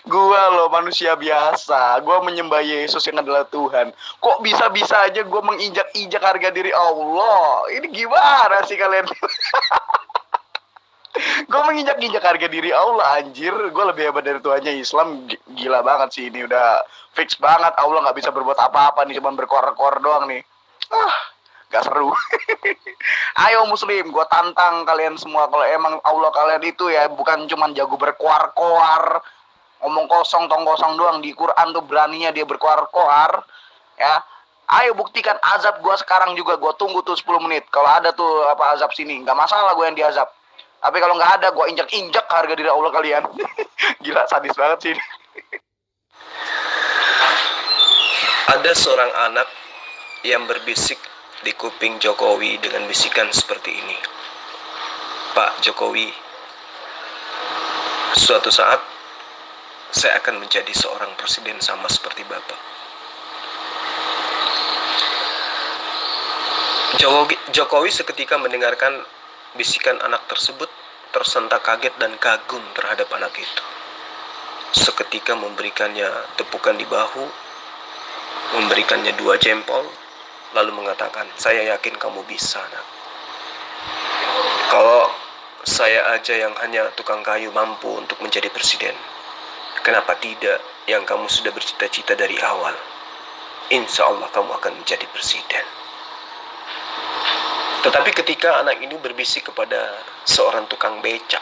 Gua loh manusia biasa, gua menyembah Yesus yang adalah Tuhan. Kok bisa-bisa aja gua menginjak-injak harga diri Allah? Ini gimana sih kalian? Gue menginjak-injak harga diri Allah, anjir. Gue lebih hebat dari Tuhannya. Islam gila banget sih ini, udah fix banget. Allah nggak bisa berbuat apa-apa nih, cuma berkoar-koar doang nih. Gak seru. Ayo Muslim, gue tantang kalian semua. Kalau emang Allah kalian itu ya bukan cuma jago berkoar-koar, ngomong kosong tong kosong doang. Di Quran tuh beraninya dia berkoar-koar, ya. Ayo buktikan azab gue sekarang juga. Gue tunggu tuh 10 menit. Kalau ada tuh apa azab sini, nggak masalah gue yang diazab. Tapi kalau nggak ada, gue injak-injak harga diri Allah kalian. Gila, sadis banget sih. Ada seorang anak yang berbisik di kuping Jokowi dengan bisikan seperti ini. Pak Jokowi, suatu saat saya akan menjadi seorang presiden sama seperti Bapak. Jokowi seketika mendengarkan bisikan anak tersebut, tersentak kaget dan kagum terhadap anak itu. Seketika memberikannya tepukan di bahu, memberikannya 2 jempol, lalu mengatakan, saya yakin kamu bisa, nak. Kalau saya aja yang hanya tukang kayu mampu untuk menjadi presiden, kenapa tidak yang kamu sudah bercita-cita dari awal? Insya Allah kamu akan menjadi presiden. Tetapi ketika anak ini berbisik kepada seorang tukang becak,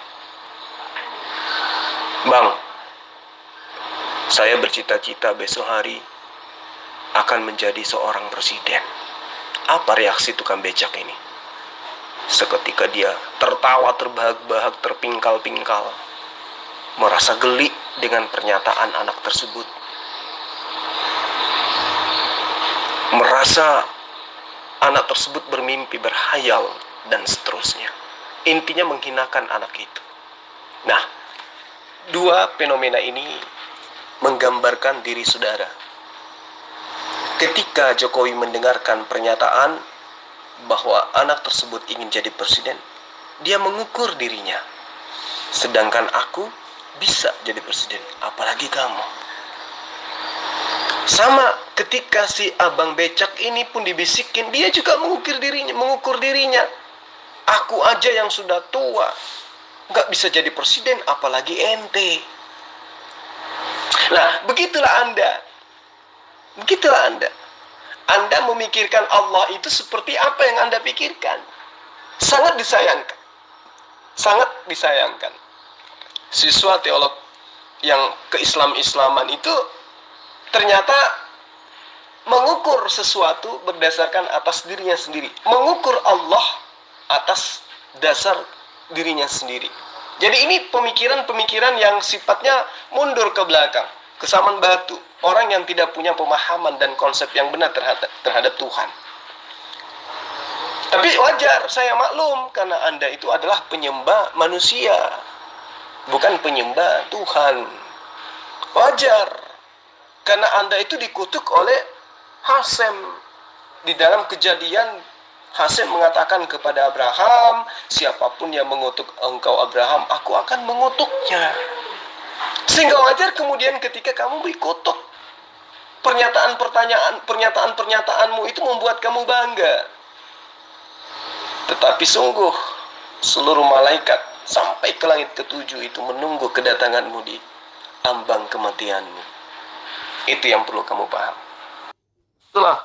Bang, saya bercita-cita besok hari akan menjadi seorang presiden. Apa reaksi tukang becak ini? Seketika dia tertawa terbahak-bahak, terpingkal-pingkal, merasa geli dengan pernyataan anak tersebut, merasa anak tersebut bermimpi, berhayal, dan seterusnya. Intinya menghinakan anak itu. Nah, 2 fenomena ini menggambarkan diri saudara. Ketika Jokowi mendengarkan pernyataan bahwa anak tersebut ingin jadi presiden, dia mengukur dirinya. Sedangkan aku bisa jadi presiden, apalagi kamu. Sama ketika si abang becak ini pun dibisikin, dia juga mengukur dirinya. Aku aja yang sudah tua, gak bisa jadi presiden, apalagi ente. Nah, begitulah Anda. Anda memikirkan Allah itu seperti apa yang Anda pikirkan. Sangat disayangkan. Siswa teolog yang ke-Islaman itu ternyata mengukur sesuatu berdasarkan atas dirinya sendiri. Mengukur Allah atas dasar dirinya sendiri. Jadi ini pemikiran-pemikiran yang sifatnya mundur ke belakang, kesamaan batu. Orang yang tidak punya pemahaman dan konsep yang benar terhadap Tuhan. Tapi wajar, saya maklum, karena Anda itu adalah penyembah manusia, bukan penyembah Tuhan. Wajar, karena Anda itu dikutuk oleh Hasem. Di dalam Kejadian, Hasem mengatakan kepada Abraham, siapapun yang mengutuk engkau Abraham, aku akan mengutuknya. Sehingga wajar kemudian ketika kamu dikutuk, pernyataan-pernyataanmu itu membuat kamu bangga. Tetapi sungguh, seluruh malaikat sampai ke langit ke-7 itu menunggu kedatanganmu di ambang kematianmu. Itu yang perlu kamu paham. Itulah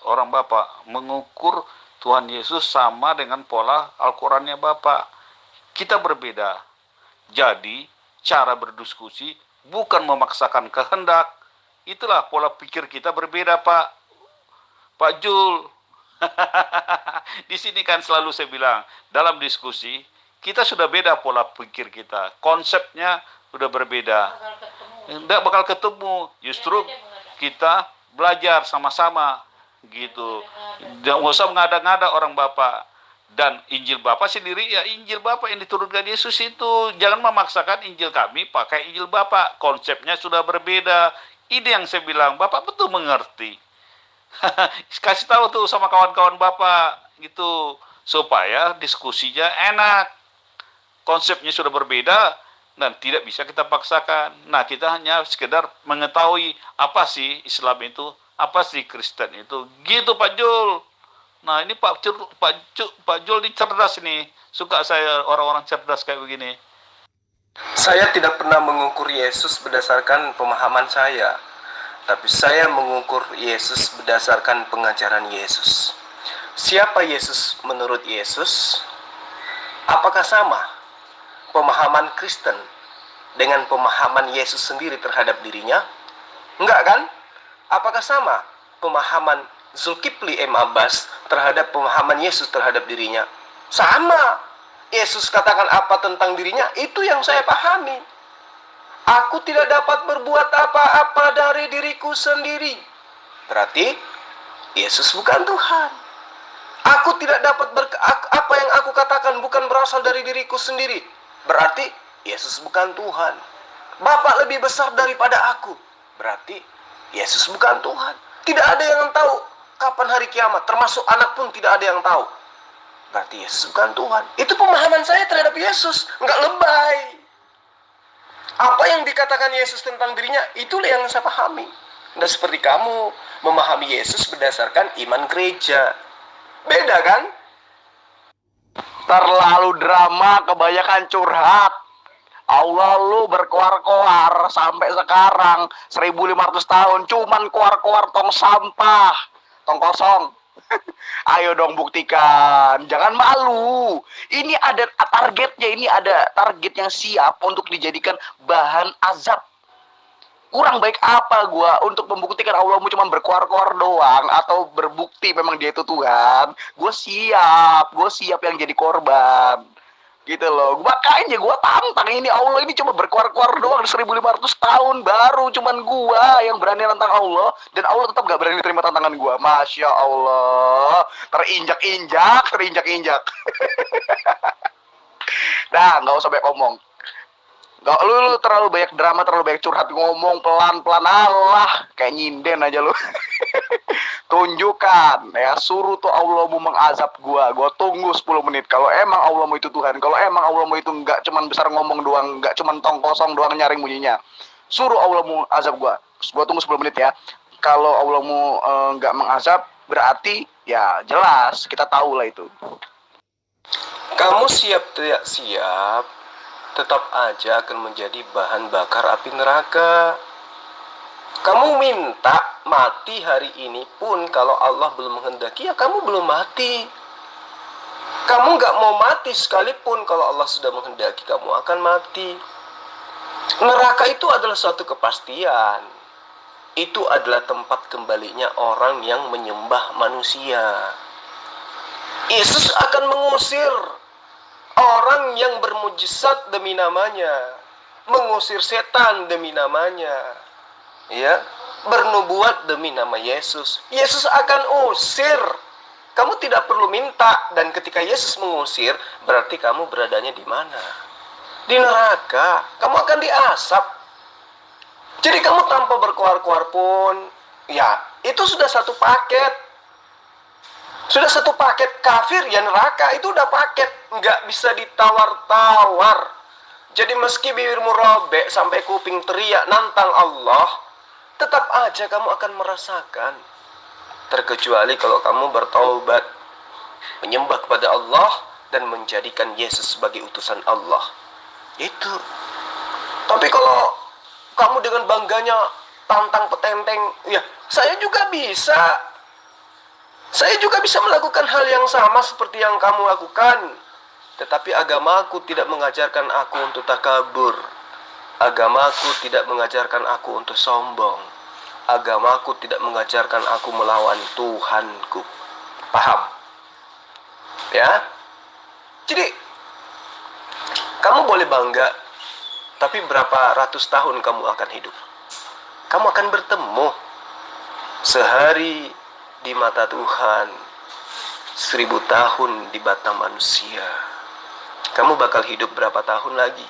orang Bapak mengukur Tuhan Yesus sama dengan pola Al-Qurannya Bapak. Kita berbeda. Jadi cara berdiskusi bukan memaksakan kehendak. Itulah pola pikir kita berbeda, Pak Jul. Di sini kan selalu saya bilang, dalam diskusi kita sudah beda pola pikir kita. Konsepnya sudah berbeda. Tidak bakal ketemu. Justru kita belajar sama-sama gitu. Jangan usah mengada-ngada orang Bapak. Dan Injil Bapak sendiri ya Injil Bapak yang diturunkan Yesus itu. Jangan memaksakan Injil kami pakai Injil Bapak. Konsepnya sudah berbeda. Ini yang saya bilang, Bapak betul mengerti. Kasih tahu tuh sama kawan-kawan Bapak gitu, supaya diskusinya enak. Konsepnya sudah berbeda, dan tidak bisa kita paksakan. Nah, kita hanya sekedar mengetahui apa sih Islam itu, apa sih Kristen itu. Gitu Pak Jul. Nah, ini Pak Jul ini cerdas nih. Suka saya orang-orang cerdas kayak begini. Saya tidak pernah mengukur Yesus berdasarkan pemahaman saya, tapi saya mengukur Yesus berdasarkan pengajaran Yesus. Siapa Yesus menurut Yesus? Apakah sama pemahaman Kristen dengan pemahaman Yesus sendiri terhadap dirinya? Enggak kan? Apakah sama pemahaman Zulkifli M. Abbas terhadap pemahaman Yesus terhadap dirinya? Sama. Yesus katakan apa tentang dirinya, itu yang saya pahami. Aku tidak dapat berbuat apa-apa dari diriku sendiri. Berarti Yesus bukan Tuhan. Aku tidak dapat apa yang aku katakan bukan berasal dari diriku sendiri. Berarti Yesus bukan Tuhan. Bapa lebih besar daripada aku. Berarti Yesus bukan Tuhan. Tidak ada yang tahu kapan hari kiamat. Termasuk anak pun tidak ada yang tahu. Berarti Yesus bukan Tuhan. Itu pemahaman saya terhadap Yesus. Enggak lebay. Apa yang dikatakan Yesus tentang dirinya, itulah yang saya pahami. Tidak seperti kamu memahami Yesus berdasarkan iman gereja. Beda kan? Terlalu drama, kebanyakan curhat. Allah lu berkoar-koar sampai sekarang 1500 tahun cuman koar-koar tong sampah, tong kosong. Ayo dong buktikan, jangan malu. Ini ada targetnya, ini ada target yang siap untuk dijadikan bahan azab. Kurang baik apa gua untuk membuktikan Allahmu cuma berkoar-koar doang atau berbukti memang dia itu Tuhan? Gue siap yang jadi korban. Gitu loh, makanya gue tantang ini Allah ini cuma berkuar-kuar doang 1500 tahun baru cuman gue yang berani nantang Allah dan Allah tetap gak berani terima tantangan gue. Masya Allah, terinjak-injak. Nah, nggak usah banyak ngomong. Gak, lu terlalu banyak drama, terlalu banyak curhat, ngomong pelan-pelan, Allah kayak nyinden aja lu. Tunjukkan ya, suruh tuh Allahmu mengazab gua tunggu 10 menit. Kalau emang Allahmu itu Tuhan, kalau emang Allahmu itu nggak cuman besar ngomong doang, nggak cuman tong kosong doang nyaring bunyinya, suruh Allahmu azab gua tunggu 10 menit ya. Kalau Allahmu nggak mengazab, berarti ya jelas kita tahu lah itu. Kamu siap tidak siap, tetap aja akan menjadi bahan bakar api neraka. Kamu minta mati hari ini pun kalau Allah belum menghendaki, ya kamu belum mati. Kamu gak mau mati sekalipun kalau Allah sudah menghendaki kamu akan mati. Neraka itu adalah suatu kepastian. Itu adalah tempat kembalinya orang yang menyembah manusia. Yesus akan mengusir orang yang bermujizat demi namanya, mengusir setan demi namanya, ya, bernubuat demi nama Yesus. Yesus akan usir. Kamu tidak perlu minta, dan ketika Yesus mengusir, berarti kamu beradanya di mana? Di neraka. Kamu akan diasap. Jadi kamu tanpa berkoar-koar pun, ya, itu sudah satu paket. Sudah satu paket. Kafir ya neraka, itu udah paket, nggak bisa ditawar-tawar. Jadi meski bibirmu robek sampai kuping teriak nantang Allah, tetap aja kamu akan merasakan. Terkecuali kalau kamu bertaubat, menyembah kepada Allah dan menjadikan Yesus sebagai utusan Allah. Itu. Tapi kalau kamu dengan bangganya tantang petenteng, ya saya juga bisa. Saya juga bisa melakukan hal yang sama seperti yang kamu lakukan. Tetapi agamaku tidak mengajarkan aku untuk takabur. Agamaku tidak mengajarkan aku untuk sombong. Agamaku tidak mengajarkan aku melawan Tuhanku. Paham? Ya? Jadi, kamu boleh bangga, tapi berapa ratus tahun kamu akan hidup? Kamu akan bertemu sehari di mata Tuhan, 1000 tahun di mata manusia. Kamu bakal hidup berapa tahun lagi?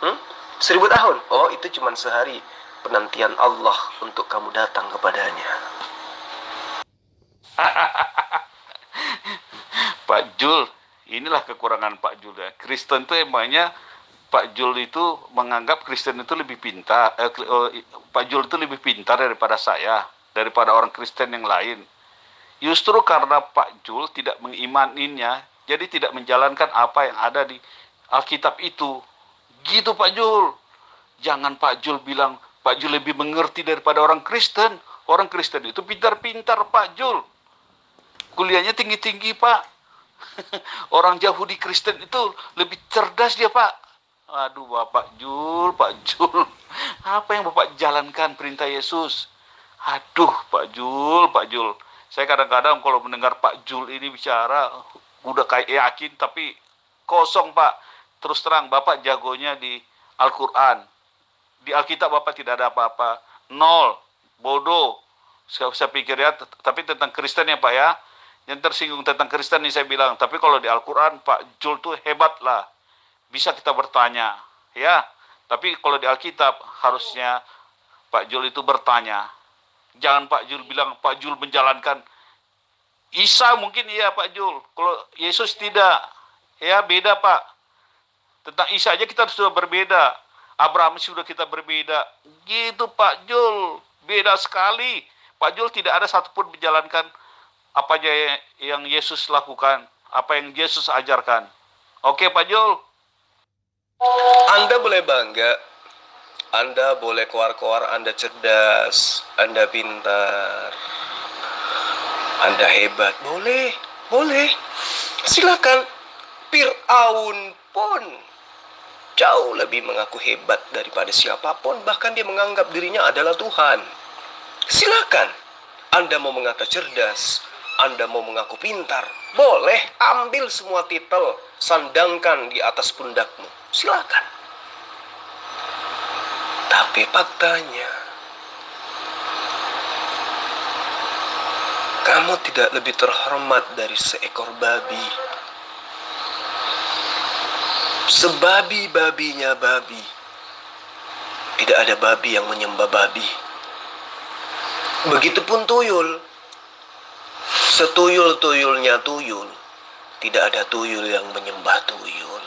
1000 tahun? Oh, itu cuma sehari penantian Allah untuk kamu datang kepadanya. Pak Jul, inilah kekurangan Pak Jul ya. Kristen itu emangnya Pak Jul itu menganggap Kristen itu lebih pintar, Pak Jul itu lebih pintar daripada saya, daripada orang Kristen yang lain. Justru karena Pak Jul tidak mengimaninya, jadi tidak menjalankan apa yang ada di Alkitab itu. Gitu Pak Jul. Jangan Pak Jul bilang Pak Jul lebih mengerti daripada orang Kristen. Orang Kristen itu pintar-pintar Pak Jul. Kuliahnya tinggi-tinggi Pak. Orang Yahudi Kristen itu lebih cerdas dia Pak. Aduh Bapak Jul, Pak Jul. Apa yang Bapak jalankan perintah Yesus? Aduh Pak Jul, Pak Jul. Saya kadang-kadang kalau mendengar Pak Jul ini bicara, udah kayak yakin tapi kosong Pak. Terus terang Bapak jagonya di Al-Quran. Di Alkitab Bapak tidak ada apa-apa. Nol. Bodoh. Saya pikir ya, tapi tentang Kristen ya Pak ya. Yang tersinggung tentang Kristen ini saya bilang. Tapi kalau di Al-Quran Pak Jul tuh hebat lah. Bisa kita bertanya. Ya. Tapi kalau di Alkitab harusnya Pak Jul itu bertanya. Jangan Pak Jul bilang Pak Jul menjalankan. Isa mungkin iya Pak Jul. Kalau Yesus tidak. Ya beda Pak. Tentang Isa aja kita sudah berbeda. Abraham sudah kita berbeda. Gitu Pak Jul. Beda sekali. Pak Jul tidak ada satupun menjalankan apa aja yang Yesus lakukan. Apa yang Yesus ajarkan. Oke Pak Jul. Anda boleh bangga. Anda boleh keluar-keluar, Anda cerdas, Anda pintar, Anda hebat. Boleh, boleh. Silakan. Fir'aun pun jauh lebih mengaku hebat daripada siapapun. Bahkan dia menganggap dirinya adalah Tuhan. Silakan. Anda mau mengata cerdas, Anda mau mengaku pintar. Boleh, ambil semua titel, sandangkan di atas pundakmu. Silakan. Tapi faktanya, kamu tidak lebih terhormat dari seekor babi. Sebabi-babinya babi. Tidak ada babi yang menyembah babi. Begitupun tuyul. Setuyul-tuyulnya tuyul. Tidak ada tuyul yang menyembah tuyul.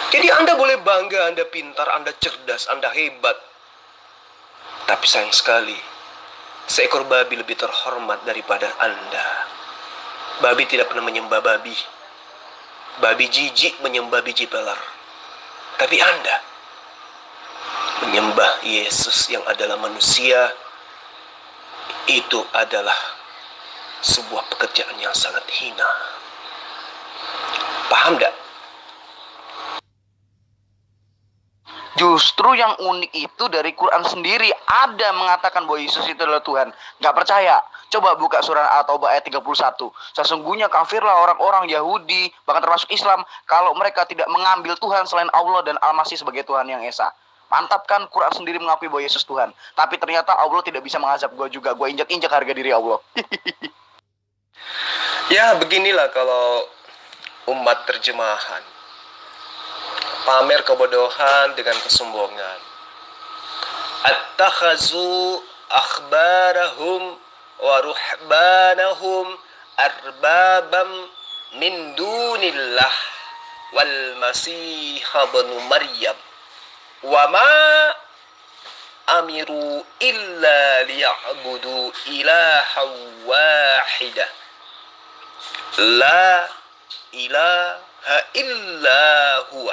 Jadi Anda boleh bangga, Anda pintar, Anda cerdas, Anda hebat. Tapi sayang sekali, seekor babi lebih terhormat daripada Anda. Babi tidak pernah menyembah babi. Babi jijik menyembah biji peler. Tapi Anda menyembah Yesus yang adalah manusia. Itu adalah sebuah pekerjaan yang sangat hina. Paham tak? Justru yang unik itu dari Quran sendiri ada mengatakan bahwa Yesus itu adalah Tuhan. Gak percaya? Coba buka surah At-Taubah ayat 31. Sesungguhnya kafirlah orang-orang Yahudi, bahkan termasuk Islam, kalau mereka tidak mengambil Tuhan selain Allah dan Al-Masih sebagai Tuhan yang Esa. Mantap kan, Quran sendiri mengakui bahwa Yesus Tuhan. Tapi ternyata Allah tidak bisa mengazab gue juga. Gue injak-injak harga diri Allah. Ya, beginilah kalau umat terjemahan. Pamer kebodohan dengan kesombongan. Attakhazu akhbarahum wa ruhbanahum arbabam min dunillah wal masih ibnu Maryam wa ma amiru illa liya'budu ilahan wahidah la ilaha illa huwa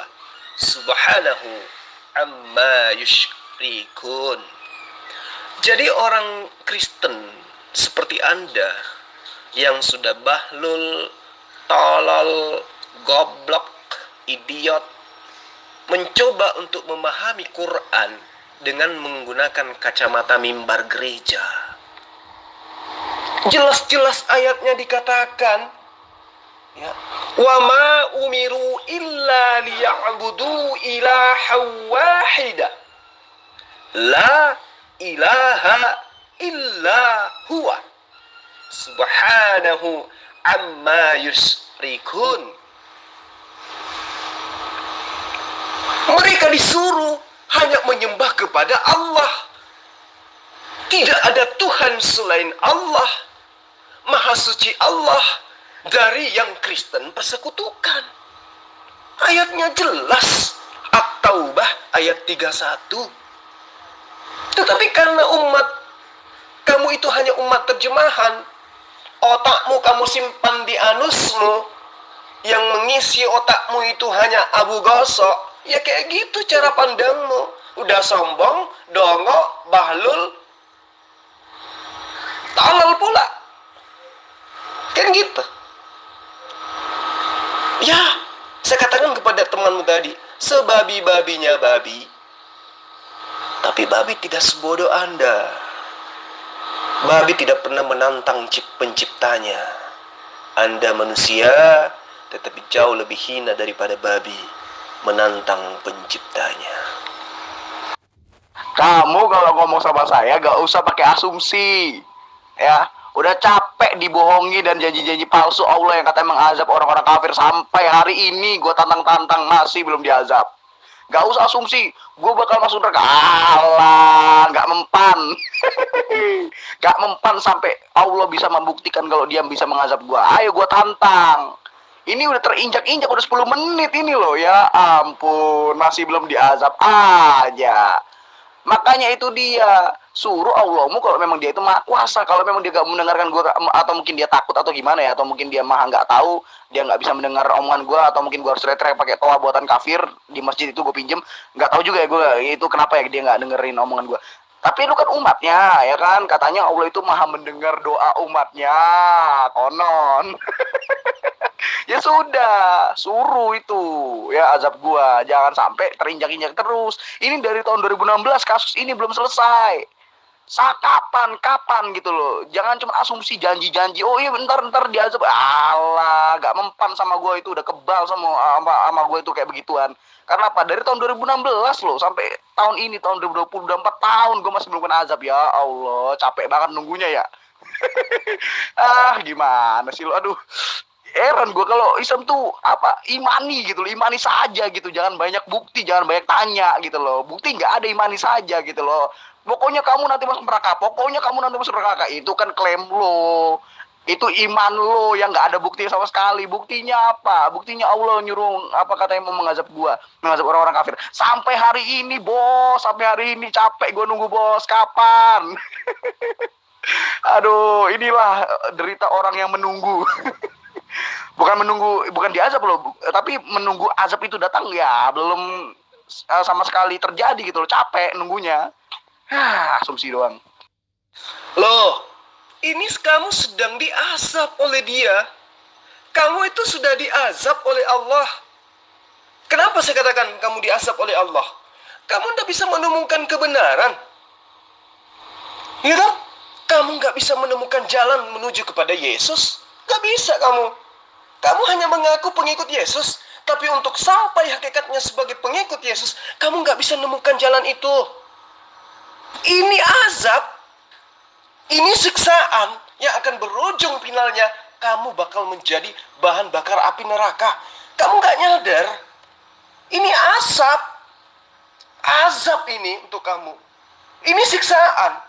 subhanahu amma yusyrikun. Jadi orang Kristen seperti Anda yang sudah bahlul, tolol, goblok, idiot, mencoba untuk memahami Quran dengan menggunakan kacamata mimbar gereja. Jelas-jelas ayatnya dikatakan, ya, wa ma umiru illa liya'budu ilaha wahida la ilaha illa huwa subhanahu amma yusyrikun. Mereka disuruh hanya menyembah kepada Allah. Tidak ada Tuhan selain Allah. Maha suci Allah dari yang Kristen persekutukan. Ayatnya jelas. At-Taubah ayat 31. Tetapi karena umat kamu itu hanya umat terjemahan, otakmu kamu simpan di anusmu, yang mengisi otakmu itu hanya abu gosok, ya kayak gitu cara pandangmu. Udah sombong, dongok, bahlul, tolol pula. Kan gitu. Ya, saya katakan kepada temanmu tadi, sebabi-babinya babi, tapi babi tidak sebodoh Anda. Babi tidak pernah menantang penciptanya. Anda manusia, tetapi jauh lebih hina daripada babi menantang penciptanya. Kamu kalau ngomong sama saya gak usah pakai asumsi. Ya, udah capek dibohongi dan janji-janji palsu Allah yang katanya mengazab orang-orang kafir. Sampai hari ini gue tantang-tantang masih belum diazab. Gak usah asumsi gue bakal masuk neraka. Alah, gak mempan. Gak mempan sampai Allah bisa membuktikan kalau dia bisa mengazab gue. Ayo gue tantang. Ini udah terinjak-injak, udah 10 menit ini loh. Ya ampun, masih belum diazab aja. Makanya itu dia, suruh Allahmu kalau memang dia itu maha kuasa. Kalau memang dia gak mendengarkan gue, atau mungkin dia takut atau gimana ya, atau mungkin dia maha gak tahu, dia gak bisa mendengar omongan gue, atau mungkin gue harus retrek pakai toa buatan kafir di masjid itu gue pinjem. Gak tahu juga ya gue, itu kenapa ya dia gak dengerin omongan gue. Tapi lu kan umatnya, ya kan, katanya Allah itu maha mendengar doa umatnya, konon. Ya sudah, suruh itu ya azab gua, jangan sampai terinjak-injak terus. Ini dari tahun 2016 kasus ini belum selesai. Kapan gitu loh. Jangan cuma asumsi, janji-janji. Oh iya bentar diazab. Alah, gak mempan sama gua itu, udah kebal sama gua itu kayak begituan. Karena apa? Dari tahun 2016 loh sampai tahun ini tahun 2020 udah 4 tahun gua masih belum kena azab. Ya Allah, capek banget nunggunya ya. Gimana sih lo? Aduh. Heran gue kalau Islam tuh apa, imani gitu loh, imani saja gitu, jangan banyak bukti, jangan banyak tanya gitu loh. Bukti nggak ada, imani saja gitu loh. Pokoknya kamu nanti masuk neraka, itu kan klaim lo, itu iman lo yang nggak ada bukti sama sekali. Buktinya apa? Buktinya Allah nyuruh apa katanya mau mengazab gua, mengazab orang-orang kafir. Sampai hari ini bos, sampai hari ini capek gue nunggu bos, kapan? Aduh, inilah derita orang yang menunggu. Bukan diazab loh, tapi menunggu azab itu datang ya belum sama sekali terjadi gitu loh, capek nunggunya. Asumsi doang. Loh, ini kamu sedang diazab oleh dia. Kamu itu sudah diazab oleh Allah. Kenapa saya katakan kamu diazab oleh Allah? Kamu tidak bisa menemukan kebenaran. Ya kan? Kamu nggak bisa menemukan jalan menuju kepada Yesus. Nggak bisa kamu. Kamu hanya mengaku pengikut Yesus, tapi untuk sampai hakikatnya sebagai pengikut Yesus, kamu nggak bisa menemukan jalan itu. Ini azab, ini siksaan yang akan berujung finalnya kamu bakal menjadi bahan bakar api neraka. Kamu nggak nyadar, ini azab ini untuk kamu. Ini siksaan.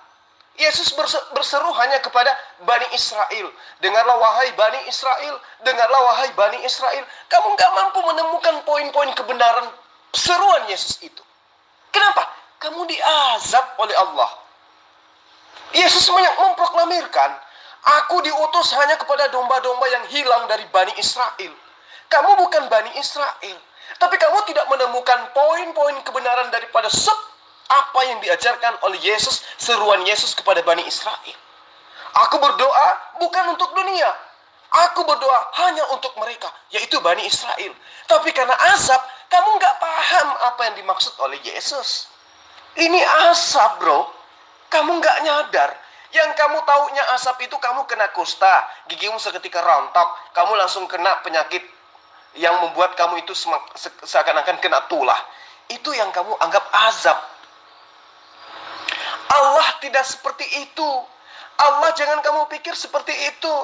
Yesus berseru hanya kepada Bani Israel. Dengarlah wahai Bani Israel. Dengarlah wahai Bani Israel. Kamu gak mampu menemukan poin-poin kebenaran seruan Yesus itu. Kenapa? Kamu diazab oleh Allah. Yesus memproklamirkan, aku diutus hanya kepada domba-domba yang hilang dari Bani Israel. Kamu bukan Bani Israel. Tapi kamu tidak menemukan poin-poin kebenaran daripada apa yang diajarkan oleh Yesus, seruan Yesus kepada Bani Israel. Aku berdoa bukan untuk dunia. Aku berdoa hanya untuk mereka, yaitu Bani Israel. Tapi karena azab, kamu nggak paham apa yang dimaksud oleh Yesus. Ini asap bro. Kamu nggak nyadar. Yang kamu taunya asap itu kamu kena kusta, gigimu seketika rontok, kamu langsung kena penyakit yang membuat kamu itu seakan-akan kena tulah. Itu yang kamu anggap azab. Allah tidak seperti itu. Allah jangan kamu pikir seperti itu.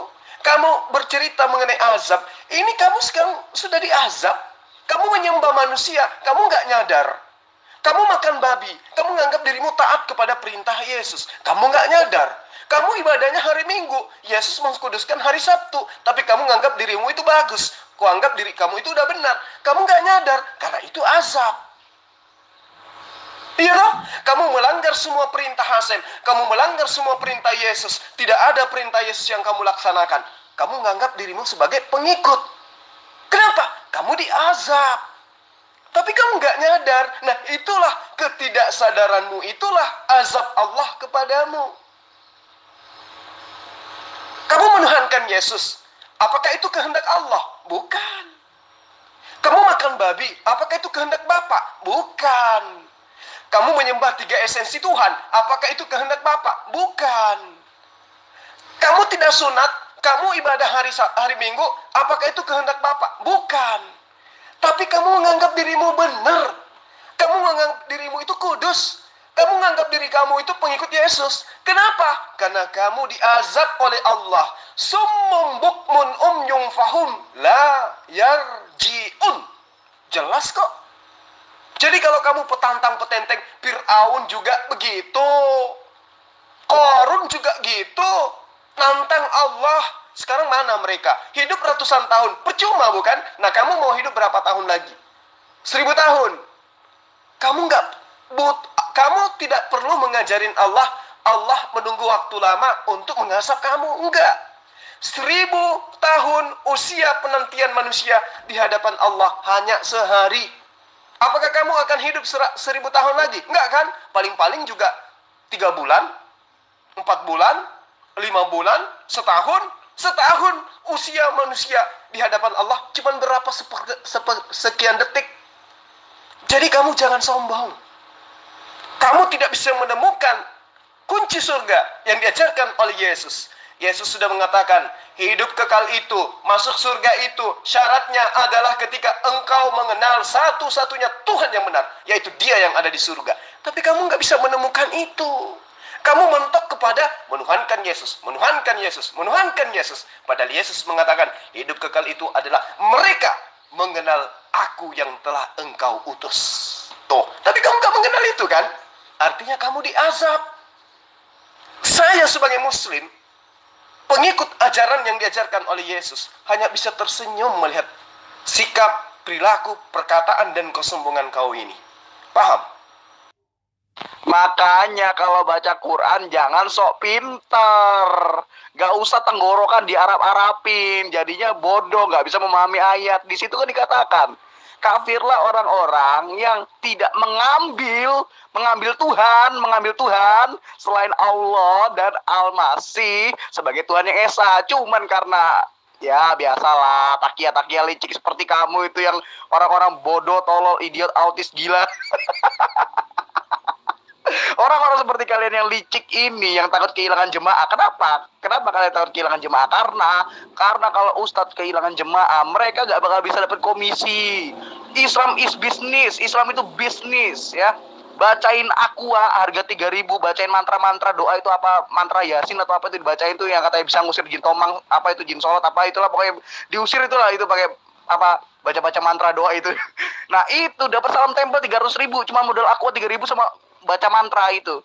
Kamu bercerita mengenai azab. Ini kamu sekarang sudah diazab. Kamu menyembah manusia, kamu nggak nyadar. Kamu makan babi, kamu menganggap dirimu taat kepada perintah Yesus. Kamu nggak nyadar. Kamu ibadahnya hari Minggu, Yesus mengkuduskan hari Sabtu. Tapi kamu menganggap dirimu itu bagus. Kau anggap diri kamu itu udah benar. Kamu nggak nyadar, karena itu azab. Iya loh, kamu melanggar semua perintah Hasem. Kamu melanggar semua perintah Yesus. Tidak ada perintah Yesus yang kamu laksanakan. Kamu menganggap dirimu sebagai pengikut. Kenapa? Kamu diazab. Tapi kamu nggak nyadar. Nah, itulah ketidaksadaranmu. Itulah azab Allah kepadamu. Kamu menuhankan Yesus. Apakah itu kehendak Allah? Bukan. Kamu makan babi. Apakah itu kehendak Bapa? Bukan. Kamu menyembah 3 esensi Tuhan. Apakah itu kehendak Bapa? Bukan. Kamu tidak sunat. Kamu ibadah hari Minggu. Apakah itu kehendak Bapa? Bukan. Tapi kamu menganggap dirimu benar. Kamu menganggap dirimu itu kudus. Kamu menganggap diri kamu itu pengikut Yesus. Kenapa? Karena kamu diazab oleh Allah. Summum bukmun umyum fahum la yarji'un. Jelas kok. Jadi kalau kamu petantang-petenteng, Fir'aun juga begitu. Korun juga gitu. Nantang Allah. Sekarang mana mereka? Hidup ratusan tahun. Percuma bukan? Nah, kamu mau hidup berapa tahun lagi? 1000 tahun. Kamu tidak perlu mengajarin Allah. Allah menunggu waktu lama untuk mengasap kamu. Enggak. 1000 tahun usia penantian manusia di hadapan Allah hanya sehari. Apakah kamu akan hidup 1000 tahun lagi? Enggak kan? Paling-paling juga 3 bulan, 4 bulan, 5 bulan, setahun. Setahun usia manusia di hadapan Allah cuma berapa sekian detik. Jadi kamu jangan sombong. Kamu tidak bisa menemukan kunci surga yang diajarkan oleh Yesus. Yesus sudah mengatakan, hidup kekal itu, masuk surga itu, syaratnya adalah ketika engkau mengenal satu-satunya Tuhan yang benar, yaitu Dia yang ada di surga. Tapi kamu nggak bisa menemukan itu. Kamu mentok kepada menuhankan Yesus, menuhankan Yesus, menuhankan Yesus. Padahal Yesus mengatakan, hidup kekal itu adalah mereka mengenal Aku yang telah engkau utus. Tuh, tapi kamu gak mengenal itu kan? Artinya kamu diazab. Saya sebagai Muslim, pengikut ajaran yang diajarkan oleh Yesus, hanya bisa tersenyum melihat sikap, perilaku, perkataan, dan kesombongan kau ini. Paham? Makanya kalau baca Quran jangan sok pinter. Gak usah tenggorokan diarab-arabin. Jadinya bodoh, gak bisa memahami ayat. Di situ kan dikatakan, kafirlah orang-orang yang tidak mengambil Tuhan selain Allah dan Al-Masih sebagai Tuhan yang Esa. Cuman karena ya biasalah takia-takia licik seperti kamu itu, yang orang-orang bodoh, tolol, idiot, autis, gila. Orang-orang seperti kalian yang licik ini, yang takut kehilangan jemaah. Kenapa? Kenapa kalian takut kehilangan jemaah? Karena kalau ustadz kehilangan jemaah, mereka gak bakal bisa dapat komisi. Islam is business. Islam itu bisnis, ya. Bacain aqua harga 3.000, bacain mantra-mantra, doa itu apa, mantra Yasin atau apa itu dibacain tuh, yang katanya bisa ngusir jin tomang, apa itu jin solot, apa itulah, pokoknya diusir itulah, itu pakai apa, baca-baca mantra doa itu. Nah itu dapat salam tempel 300.000, cuma modal aqua 3.000 sama baca mantra itu.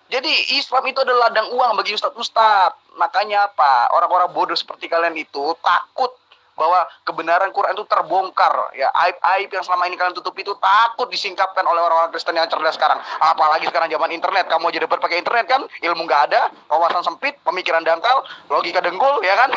Jadi Islam itu adalah ladang uang bagi ustadz-ustadz. Makanya apa? Orang-orang bodoh seperti kalian itu takut bahwa kebenaran Quran itu terbongkar. Ya, aib-aib yang selama ini kalian tutup itu takut disingkapkan oleh orang-orang Kristen yang cerdas sekarang. Apalagi sekarang zaman internet. Kamu aja dapat pakai internet kan? Ilmu nggak ada, wawasan sempit, pemikiran dangkal, logika dengkul, ya kan?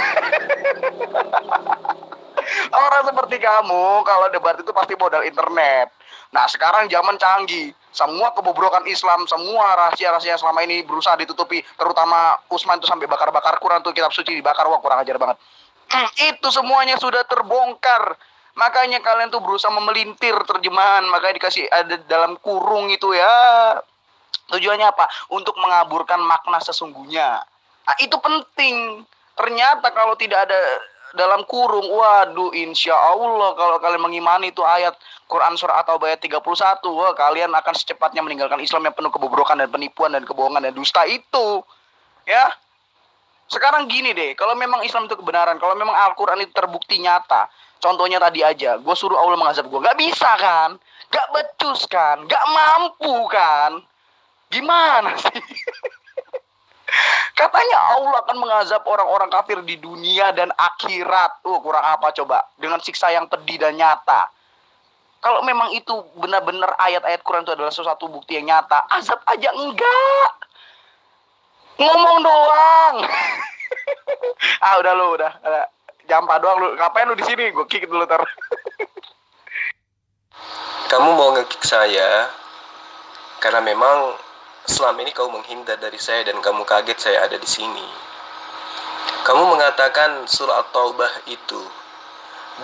Orang seperti kamu kalau debat itu pasti modal internet. Nah sekarang zaman canggih, semua kebobrokan Islam, semua rahasia-rahasia yang selama ini berusaha ditutupi, terutama Utsman itu sampai bakar-bakar Quran tuh, kitab suci dibakar, wah kurang ajar banget. Itu semuanya sudah terbongkar. Makanya kalian tuh berusaha memelintir terjemahan, makanya dikasih ada dalam kurung itu ya. Tujuannya apa? Untuk mengaburkan makna sesungguhnya. Nah itu penting. Ternyata kalau tidak ada dalam kurung, waduh, insya Allah kalau kalian mengimani itu ayat Quran surah At-Taubah ayat 31, wah, kalian akan secepatnya meninggalkan Islam yang penuh kebobrokan dan penipuan dan kebohongan dan dusta itu. Ya, sekarang gini deh, kalau memang Islam itu kebenaran, kalau memang Al-Quran itu terbukti nyata, contohnya tadi aja, gue suruh Allah mengazab gue, gak bisa kan? Gak becus kan? Gak mampu kan? Gimana sih? Katanya Allah akan mengazab orang-orang kafir di dunia dan akhirat. Kurang apa coba? Dengan siksa yang pedih dan nyata. Kalau memang itu benar-benar ayat-ayat Quran itu adalah sesuatu bukti yang nyata, azab aja enggak. Ngomong doang. Udah lu, udah. Jampa doang lu. Ngapain lu di sini? Gue kick dulu ntar. Kamu mau nge-kick saya karena memang selama ini kamu menghindar dari saya dan kamu kaget saya ada di sini. Kamu mengatakan surah At-Taubah itu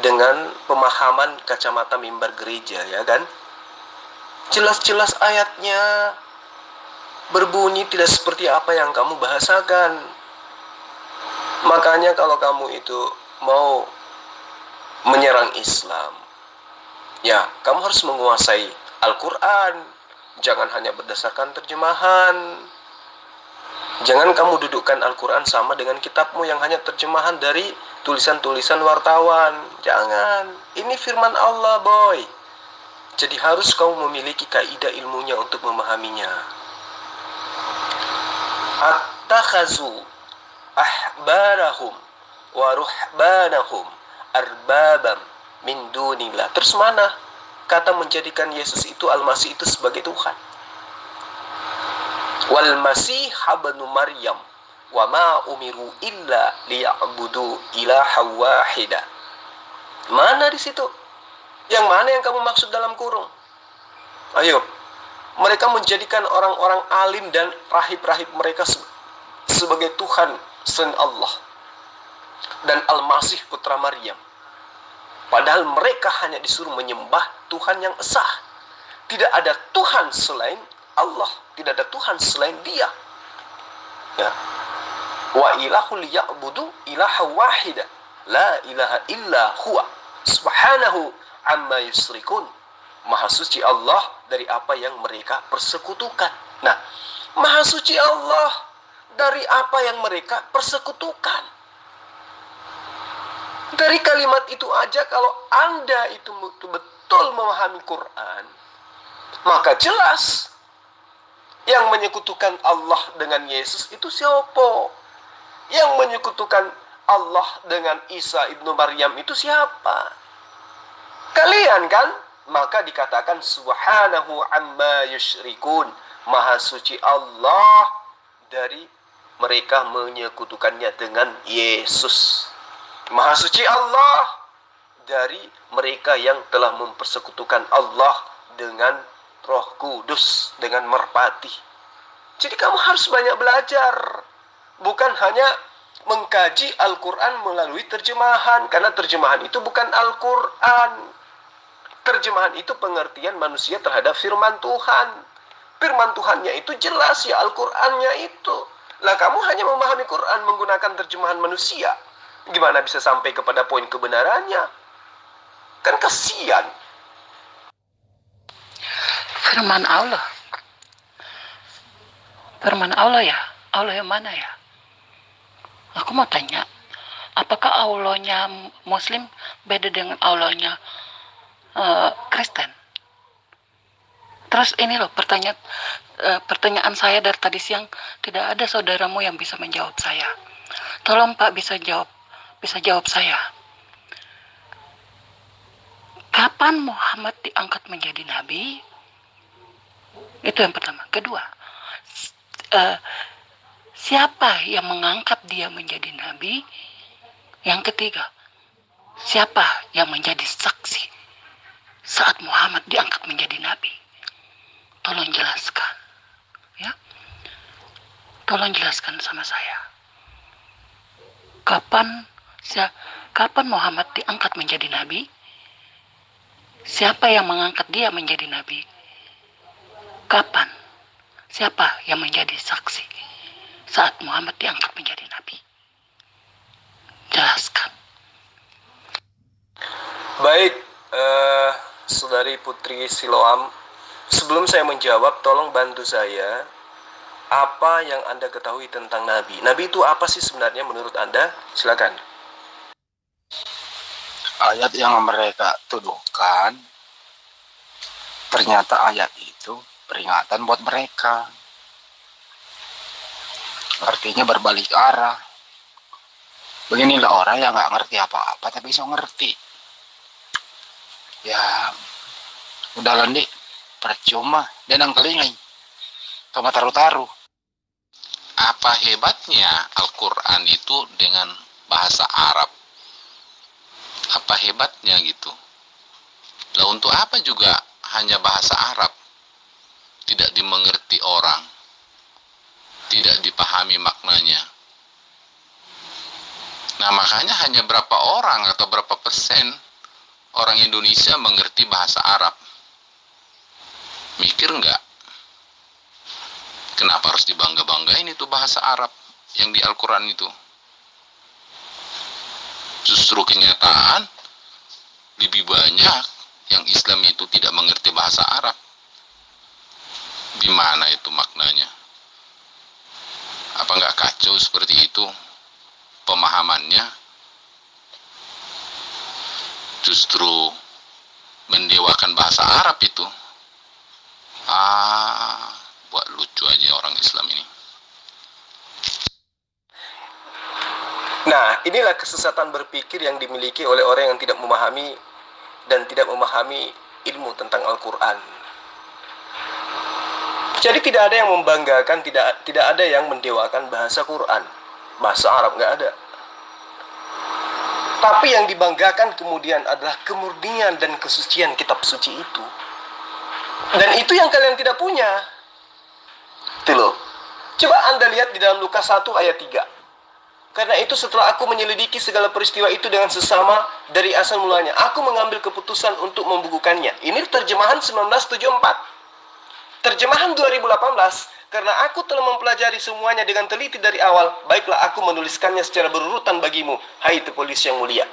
dengan pemahaman kacamata mimbar gereja, ya kan? Jelas-jelas ayatnya berbunyi tidak seperti apa yang kamu bahasakan. Makanya kalau kamu itu mau menyerang Islam, ya kamu harus menguasai Al-Quran. Jangan hanya berdasarkan terjemahan. Jangan kamu dudukkan Al-Quran sama dengan kitabmu yang hanya terjemahan dari tulisan-tulisan wartawan. Jangan. Ini firman Allah, boy. Jadi harus kamu memiliki kaidah ilmunya untuk memahaminya. Attakhazu ahbarahum wa ruhbanahum arbabam min dunillah. Terus mana kata menjadikan Yesus itu, Al-Masih itu sebagai Tuhan? Wal Masih ibnu Maryam wa ma umiru illa liya'budu ilaha wahida. Mana di situ? Yang mana yang kamu maksud dalam kurung? Ayo. Mereka menjadikan orang-orang alim dan rahib-rahib mereka sebagai Tuhan selain Allah dan Al-Masih putra Maryam. Padahal mereka hanya disuruh menyembah Tuhan yang esa. Tidak ada Tuhan selain Allah, tidak ada Tuhan selain Dia. Ya. Wa ilahul ya'budu ilaha wahida, la ilaha illa huwa subhanahu amma yusrikun. Maha suci Allah dari apa yang mereka persekutukan. Nah, maha suci Allah dari apa yang mereka persekutukan. Dari kalimat itu aja, kalau Anda itu betul memahami Quran, maka jelas yang menyekutukan Allah dengan Yesus itu siapa? Yang menyekutukan Allah dengan Isa ibnu Maryam itu siapa? Kalian kan? Maka dikatakan subhanahu amma yusyrikun. Maha suci Allah dari mereka menyekutukannya dengan Yesus. Maha suci Allah dari mereka yang telah mempersekutukan Allah dengan Roh Kudus, dengan merpati. Jadi kamu harus banyak belajar. Bukan hanya mengkaji Al-Quran melalui terjemahan. Karena terjemahan itu bukan Al-Quran. Terjemahan itu pengertian manusia terhadap firman Tuhan. Firman Tuhannya itu jelas, ya Al-Qurannya itu. Lah kamu hanya memahami Quran menggunakan terjemahan manusia. Gimana bisa sampai kepada poin kebenarannya? Kan kasihan. Firman Allah. Firman Allah ya? Allah yang mana ya? Aku mau tanya, apakah Allahnya Muslim beda dengan Allahnya Kristen? Terus ini loh pertanyaan saya dari tadi siang, tidak ada saudaramu yang bisa menjawab saya. Tolong Pak bisa jawab saya. Kapan Muhammad diangkat menjadi nabi? Itu yang pertama. Kedua, siapa yang mengangkat dia menjadi nabi? Yang ketiga, siapa yang menjadi saksi saat Muhammad diangkat menjadi nabi? Tolong jelaskan, ya. Tolong jelaskan sama saya. Kapan Muhammad diangkat menjadi nabi? Siapa yang mengangkat dia menjadi nabi? Kapan? Siapa yang menjadi saksi saat Muhammad diangkat menjadi nabi? Jelaskan. Baik, Saudari Putri Siloam, sebelum saya menjawab, tolong bantu saya. Apa yang Anda ketahui tentang Nabi? Nabi itu apa sih sebenarnya menurut Anda? Silakan. Ayat yang mereka tuduhkan Ternyata ayat itu peringatan buat mereka. Artinya berbalik arah. Beginilah orang yang nggak ngerti apa-apa tapi bisa ngerti. Ya, udah lendik, percuma, denang telingai, sama taruh-taruh. Apa hebatnya Al-Quran itu dengan bahasa Arab? Apa hebatnya gitu? Lah untuk apa juga hanya bahasa Arab? Tidak dimengerti orang, tidak dipahami maknanya. Nah makanya hanya berapa orang atau berapa persen orang Indonesia mengerti bahasa Arab. Mikir nggak? Kenapa harus dibangga-banggain itu bahasa Arab yang di Al-Quran itu? Justru kenyataan lebih banyak yang Islam itu tidak mengerti bahasa Arab. Di mana itu maknanya? Apa nggak kacau seperti itu pemahamannya? Justru mendewakan bahasa Arab itu. Buat lucu aja orang Islam ini. Nah, inilah kesesatan berpikir yang dimiliki oleh orang yang tidak memahami dan tidak memahami ilmu tentang Al-Quran. Jadi tidak ada yang membanggakan, tidak ada yang mendewakan bahasa Quran. Bahasa Arab nggak ada. Tapi yang dibanggakan kemudian adalah kemurnian dan kesucian kitab suci itu. Dan itu yang kalian tidak punya. Itu loh. Coba Anda lihat di dalam Lukas 1 ayat 3. Karena itu setelah aku menyelidiki segala peristiwa itu dengan sesama dari asal mulanya, aku mengambil keputusan untuk membukukannya. Ini terjemahan 1974. Terjemahan 2018, karena aku telah mempelajari semuanya dengan teliti dari awal, baiklah aku menuliskannya secara berurutan bagimu, hai Tepolis yang mulia.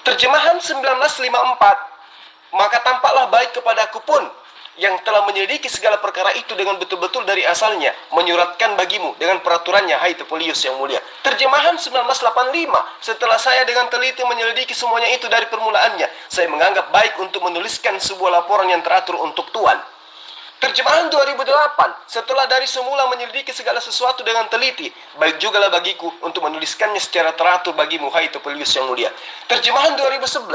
Terjemahan 1954, maka tampaklah baik kepadaku pun, yang telah menyelidiki segala perkara itu dengan betul-betul dari asalnya, menyuratkan bagimu dengan peraturannya, hai Tepolius yang mulia. Terjemahan 1985, setelah saya dengan teliti menyelidiki semuanya itu dari permulaannya, saya menganggap baik untuk menuliskan sebuah laporan yang teratur untuk Tuhan. Terjemahan 2008, setelah dari semula menyelidiki segala sesuatu dengan teliti, baik jugalah bagiku untuk menuliskannya secara teratur bagimu, hai Tepolius yang mulia. Terjemahan 2011,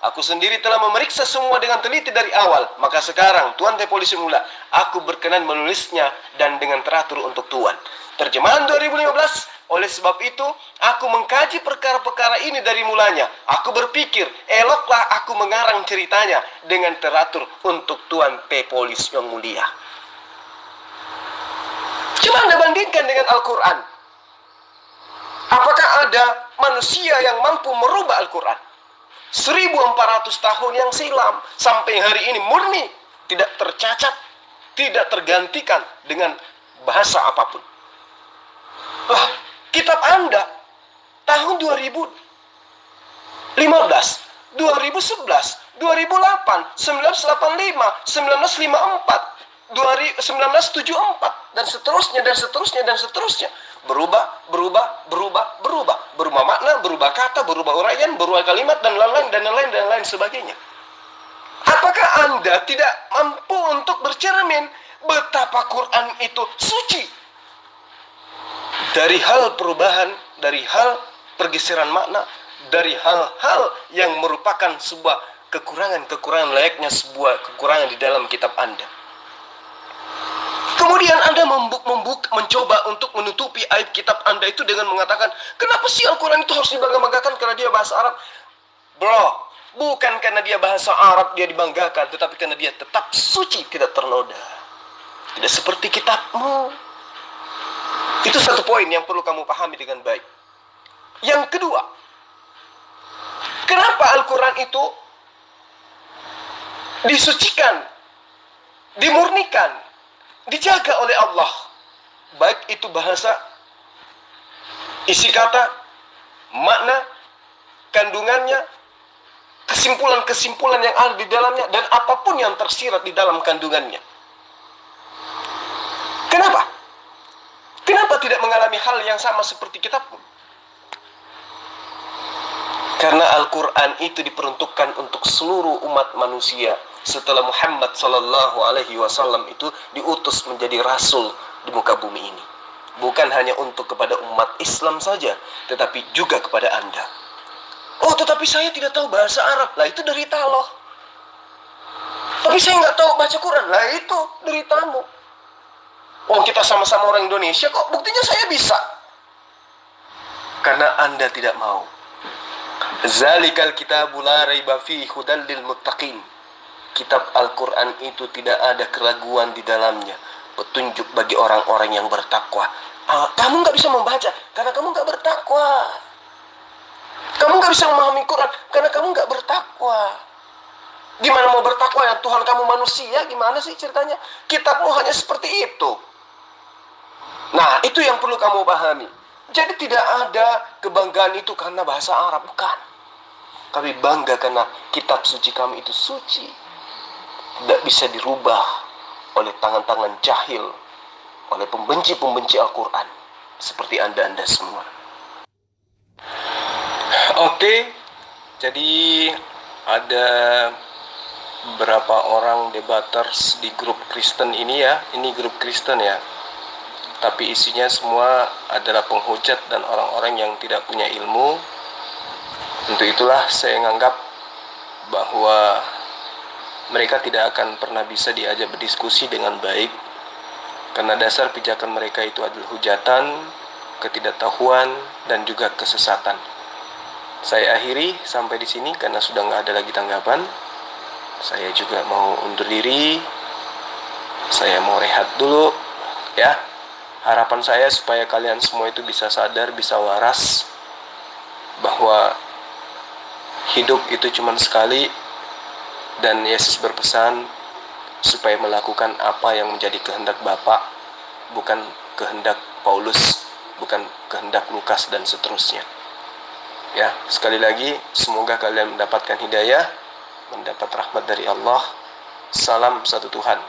aku sendiri telah memeriksa semua dengan teliti dari awal, maka sekarang Tuan Tepolius yang mulia, aku berkenan menulisnya dan dengan teratur untuk Tuhan. Terjemahan 2015, oleh sebab itu, aku mengkaji perkara-perkara ini dari mulanya. Aku berpikir, eloklah aku mengarang ceritanya dengan teratur untuk Tuan Tepolis yang mulia. Coba Anda bandingkan dengan Al-Quran. Apakah ada manusia yang mampu merubah Al-Quran? 1400 tahun yang silam, sampai hari ini murni, tidak tercacat, tidak tergantikan dengan bahasa apapun. Lah, kitab Anda tahun 2015, 2011, 2008, 1985, 1954, 1974 dan seterusnya dan seterusnya dan seterusnya. Berubah makna, berubah kata, berubah uraian, berubah kalimat dan lain-lain sebagainya. Apakah Anda tidak mampu untuk bercermin betapa Quran itu suci? Dari hal perubahan, dari hal pergeseran makna, dari hal-hal yang merupakan sebuah kekurangan layaknya sebuah kekurangan di dalam kitab Anda. Kemudian Anda mencoba untuk menutupi aib kitab Anda itu dengan mengatakan, kenapa sih Al-Quran itu harus dibangga-banggakan karena dia bahasa Arab? Bro, bukan karena dia bahasa Arab dia dibanggakan, tetapi karena dia tetap suci, tidak ternoda. Tidak seperti kitabmu. Itu satu poin yang perlu kamu pahami dengan baik. Yang kedua, kenapa Al-Quran itu disucikan, dimurnikan, dijaga oleh Allah? Baik itu bahasa, isi kata, makna, kandungannya, kesimpulan-kesimpulan yang ada di dalamnya, dan apapun yang tersirat di dalam kandungannya. Kenapa? Kenapa tidak mengalami hal yang sama seperti kitabmu? Karena Al-Quran itu diperuntukkan untuk seluruh umat manusia setelah Muhammad Sallallahu Alaihi Wasallam itu diutus menjadi rasul di muka bumi ini. Bukan hanya untuk kepada umat Islam saja, tetapi juga kepada Anda. Oh, tetapi saya tidak tahu bahasa Arab. Lah, itu derita loh. Tapi saya nggak tahu baca Quran. Lah, itu deritamu. Oh, kita sama-sama orang Indonesia kok. Buktinya saya bisa. Karena Anda tidak mau. Zalikal kitabu la raiba fihi hudal lil muttaqin. Kitab Al-Quran itu tidak ada keraguan di dalamnya. Petunjuk bagi orang-orang yang bertakwa. Kamu nggak bisa membaca karena kamu nggak bertakwa. Kamu nggak bisa memahami Quran karena kamu nggak bertakwa. Gimana mau bertakwa ya Tuhan kamu manusia? Gimana sih ceritanya? Kitabmu hanya seperti itu. Nah, itu yang perlu kamu pahami. Jadi tidak ada kebanggaan itu karena bahasa Arab, bukan. Kami bangga karena kitab suci kami itu suci. Tidak bisa dirubah oleh tangan-tangan jahil, oleh pembenci-pembenci Al-Quran. Seperti Anda-Anda semua. Oke, jadi ada beberapa orang debaters di grup Kristen ini ya. Ini grup Kristen ya. Tapi isinya semua adalah penghujat dan orang-orang yang tidak punya ilmu. Untuk itulah saya menganggap bahwa mereka tidak akan pernah bisa diajak berdiskusi dengan baik. Karena dasar pijakan mereka itu adalah hujatan, ketidaktahuan, dan juga kesesatan. Saya akhiri sampai di sini karena sudah nggak ada lagi tanggapan. Saya juga mau undur diri. Saya mau rehat dulu, ya. Harapan saya supaya kalian semua itu bisa sadar, bisa waras bahwa hidup itu cuma sekali, dan Yesus berpesan supaya melakukan apa yang menjadi kehendak Bapa, bukan kehendak Paulus, bukan kehendak Lukas dan seterusnya. Ya, sekali lagi semoga kalian mendapatkan hidayah, mendapat rahmat dari Allah. Salam satu Tuhan.